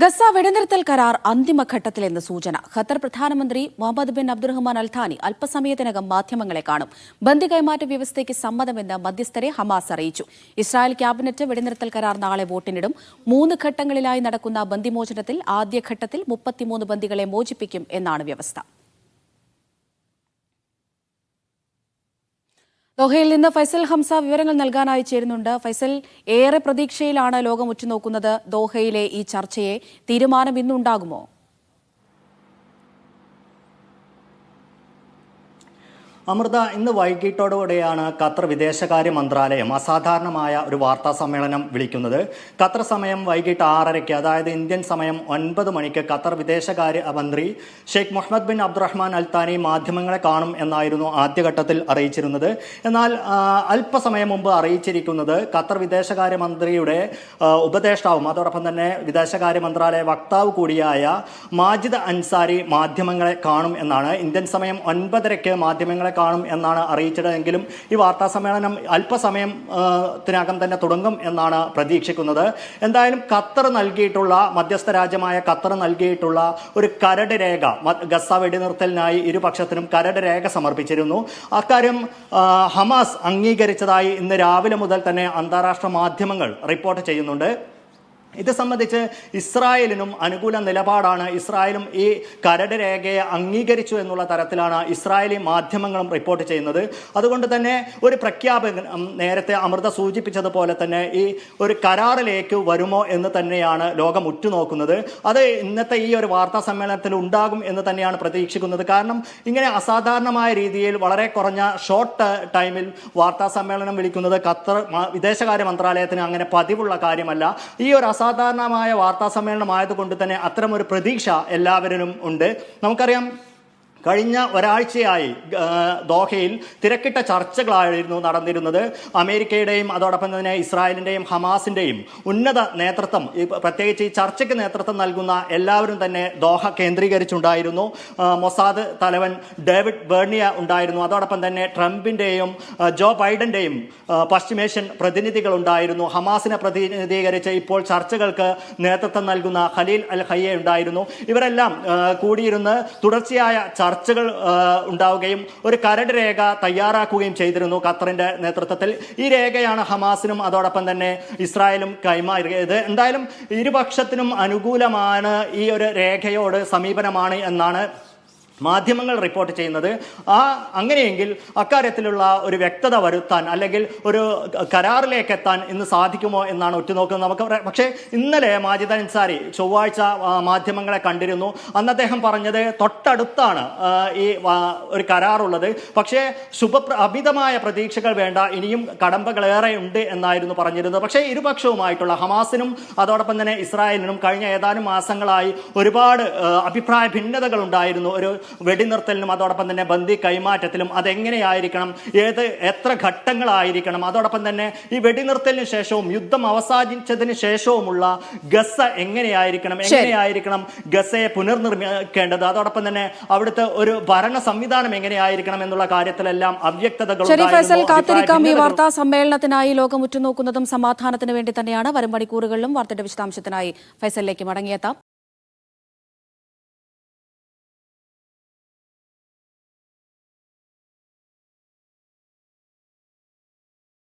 Gaza വെടിനിർത്തൽ കരാർ അന്തിമഘട്ടത്തിലെന്ന് സൂചന. ഖത്തർ പ്രധാനമന്ത്രി മുഹമ്മദ് ബിൻ അബ്ദുറഹ്മാൻ അൽ ഥാനി അല്പസമയത്തിനകം മാധ്യമങ്ങളെ കാണും. ബന്ദി കൈമാറ്റ വ്യവസ്ഥയ്ക്ക് സമ്മതമെന്ന് മധ്യസ്ഥരെ ഹമാസ് അറിയിച്ചു. ഇസ്രായേൽ ക്യാബിനറ്റ് വെടിനിർത്തൽ കരാർ നാളെ വോട്ടിനിടും. 3 ഘട്ടങ്ങളിലായി നടക്കുന്ന ബന്ദിമോചനത്തിൽ ആദ്യഘട്ടത്തിൽ 33 ബന്ദികളെ മോചിപ്പിക്കും എന്നാണ് വ്യവസ്ഥ. ദോഹയിൽ നിന്ന് ഫൈസൽ ഹംസ വിവരങ്ങൾ നൽകാനായി ചേരുന്നുണ്ട്. ഫൈസൽ, ഏറെ പ്രതീക്ഷയിലാണ് ലോകം ഉറ്റുനോക്കുന്നത് ദോഹയിലെ ഈ ചർച്ചയെ. തീരുമാനം ഇന്നുണ്ടാകുമോ? അമൃത, ഇന്ന് വൈകിട്ടോടുകൂടെയാണ് ഖത്തർ വിദേശകാര്യ മന്ത്രാലയം അസാധാരണമായ ഒരു വാർത്താ സമ്മേളനം വിളിക്കുന്നത്. ഖത്തർ സമയം വൈകിട്ട് 6:30, അതായത് ഇന്ത്യൻ സമയം 9 മണിക്ക് ഖത്തർ വിദേശകാര്യ മന്ത്രി ഷെയ്ഖ് മുഹമ്മദ് ബിൻ അബ്ദുറഹ്മാൻ അൽ താനി മാധ്യമങ്ങളെ കാണും എന്നായിരുന്നു ആദ്യഘട്ടത്തിൽ അറിയിച്ചിരുന്നത്. എന്നാൽ അല്പസമയം മുമ്പ് അറിയിച്ചിരിക്കുന്നത് ഖത്തർ വിദേശകാര്യ മന്ത്രിയുടെ ഉപദേഷ്ടാവും അതോടൊപ്പം തന്നെ വിദേശകാര്യ മന്ത്രാലയ വക്താവ് കൂടിയായ മാജിദ് അൻസാരി മാധ്യമങ്ങളെ കാണും എന്നാണ്. ഇന്ത്യൻ സമയം 9:30 മാധ്യമങ്ങളെ കാണും എന്നാണ് അറിയിച്ചതെങ്കിലും ഈ വാർത്താ സമ്മേളനം അല്പസമയത്തിനകം തന്നെ തുടങ്ങും എന്നാണ് പ്രതീക്ഷിക്കുന്നത്. എന്തായാലും ഖത്തർ നൽകിയിട്ടുള്ള മധ്യസ്ഥ രാജ്യമായ ഖത്തർ നൽകിയിട്ടുള്ള ഒരു കരട് രേഖ, ഗസ വെടിനിർത്തലിനായി ഇരുപക്ഷത്തിനും കരട് രേഖ സമർപ്പിച്ചിരുന്നു. അക്കാര്യം ഹമാസ് അംഗീകരിച്ചതായി ഇന്ന് രാവിലെ മുതൽ തന്നെ അന്താരാഷ്ട്ര മാധ്യമങ്ങൾ റിപ്പോർട്ട് ചെയ്യുന്നുണ്ട്. ഇത് സംബന്ധിച്ച് ഇസ്രായേലിനും അനുകൂല നിലപാടാണ്. ഇസ്രായേലും ഈ കരട് രേഖയെ അംഗീകരിച്ചു എന്നുള്ള തരത്തിലാണ് ഇസ്രായേലി മാധ്യമങ്ങളും റിപ്പോർട്ട് ചെയ്യുന്നത്. അതുകൊണ്ട് തന്നെ ഒരു പ്രഖ്യാപനം നേരത്തെ അമൃത സൂചിപ്പിച്ചതുപോലെ തന്നെ ഈ ഒരു കരാറിലേക്ക് വരുമോ എന്ന് തന്നെയാണ് ലോകം ഉറ്റുനോക്കുന്നത്. അത് ഇന്നത്തെ ഈ ഒരു വാർത്താ സമ്മേളനത്തിൽ ഉണ്ടാകും എന്ന് തന്നെയാണ് പ്രതീക്ഷിക്കുന്നത്. കാരണം ഇങ്ങനെ അസാധാരണമായ രീതിയിൽ വളരെ കുറഞ്ഞ ഷോർട്ട് ടൈമിൽ വാർത്താ സമ്മേളനം വിളിക്കുന്നത് ഖത്തർ വിദേശകാര്യ മന്ത്രാലയത്തിന് അങ്ങനെ പതിവുള്ള കാര്യമല്ല. ഈ ഒരു അസാധാരണമായ വാർത്താ സമ്മേളനമായതുകൊണ്ട് തന്നെ അത്തരമൊരു പ്രതീക്ഷ എല്ലാവരിലും ഉണ്ട്. നമുക്കറിയാം, കഴിഞ്ഞ ഒരാഴ്ചയായി ദോഹയിൽ തിരക്കിട്ട ചർച്ചകളായിരുന്നു നടന്നിരുന്നത്. അമേരിക്കയുടെയും അതോടൊപ്പം തന്നെ ഇസ്രായേലിൻ്റെയും ഹമാസിൻ്റെയും ഉന്നത നേതൃത്വം, പ്രത്യേകിച്ച് ഈ ചർച്ചയ്ക്ക് നേതൃത്വം നൽകുന്ന എല്ലാവരും തന്നെ ദോഹ കേന്ദ്രീകരിച്ചുണ്ടായിരുന്നു. മൊസാദ് തലവൻ ഡേവിഡ് ബേർണിയ ഉണ്ടായിരുന്നു. അതോടൊപ്പം തന്നെ ട്രംപിൻ്റെയും ജോ ബൈഡൻ്റെയും പശ്ചിമേഷ്യൻ പ്രതിനിധികൾ ഉണ്ടായിരുന്നു. ഹമാസിനെ പ്രതിനിധീകരിച്ച് ഇപ്പോൾ ചർച്ചകൾക്ക് നേതൃത്വം നൽകുന്ന ഖലീൽ അൽ ഹയ്യ ഉണ്ടായിരുന്നു. ഇവരെല്ലാം കൂടിയിരുന്ന് തുടർച്ചയായ ചർച്ചകൾ ഉണ്ടാവുകയും ഒരു കരട് രേഖ തയ്യാറാക്കുകയും ചെയ്തിരുന്നു ഖത്തറിന്റെ നേതൃത്വത്തിൽ. ഈ രേഖയാണ് ഹമാസിനും അതോടൊപ്പം തന്നെ ഇസ്രായേലും കൈമാറിയത്. എന്തായാലും ഇരുപക്ഷത്തിനും അനുകൂലമാണ് ഈ ഒരു രേഖയോട് സമീപനമാണ് എന്നാണ് മാധ്യമങ്ങൾ റിപ്പോർട്ട് ചെയ്യുന്നത്. അങ്ങനെയെങ്കിൽ അക്കാര്യത്തിലുള്ള ഒരു വ്യക്തത വരുത്താൻ അല്ലെങ്കിൽ ഒരു കരാറിലേക്ക് എത്താൻ ഇന്ന് സാധിക്കുമോ എന്നാണ് ഉറ്റുനോക്കുന്നത്. നമുക്ക് പക്ഷേ ഇന്നലെ മാജിദ് അൻസാരി ചൊവ്വാഴ്ച മാധ്യമങ്ങളെ കണ്ടിരുന്നു. അന്ന് അദ്ദേഹം പറഞ്ഞത് തൊട്ടടുത്താണ് ഈ ഒരു കരാറുള്ളത്, പക്ഷേ അമിതമായ പ്രതീക്ഷകൾ വേണ്ട, ഇനിയും കടമ്പകളേറെ ഉണ്ട് എന്നായിരുന്നു പറഞ്ഞിരുന്നത്. പക്ഷേ ഇരുപക്ഷവുമായിട്ടുള്ള ഹമാസിനും അതോടൊപ്പം തന്നെ ഇസ്രായേലിനും കഴിഞ്ഞ ഏതാനും മാസങ്ങളായി ഒരുപാട് അഭിപ്രായ ഭിന്നതകൾ ഉണ്ടായിരുന്നു. ഒരു വെടിനിർത്തലിനും അതോടൊപ്പം തന്നെ ബന്ദി കൈമാറ്റത്തിലും അതെങ്ങനെയായിരിക്കണം, എത്ര ഘട്ടങ്ങളായിരിക്കണം, അതോടൊപ്പം തന്നെ ഈ വെടിനിർത്തലിന് ശേഷവും യുദ്ധം അവസാനിച്ചതിന് ശേഷവുമുള്ള ഗസ എങ്ങനെയായിരിക്കണം ഗസയെ പുനർനിർമ്മിക്കേണ്ടത്, അതോടൊപ്പം തന്നെ അവിടുത്തെ ഒരു ഭരണ സംവിധാനം എങ്ങനെയായിരിക്കണം എന്നുള്ള കാര്യത്തിലെല്ലാം അവ്യക്തതകൾ. കാത്തിരിക്കാം. ഈ വാർത്താ സമ്മേളനത്തിനായി ലോകം ഉറ്റുനോക്കുന്നതും സമാധാനത്തിന് വേണ്ടി തന്നെയാണ്. വരും മണിക്കൂറുകളിലും വാർത്തയുടെ വിശദാംശത്തിനായി ഫൈസലിലേക്ക് മടങ്ങിയെത്താം.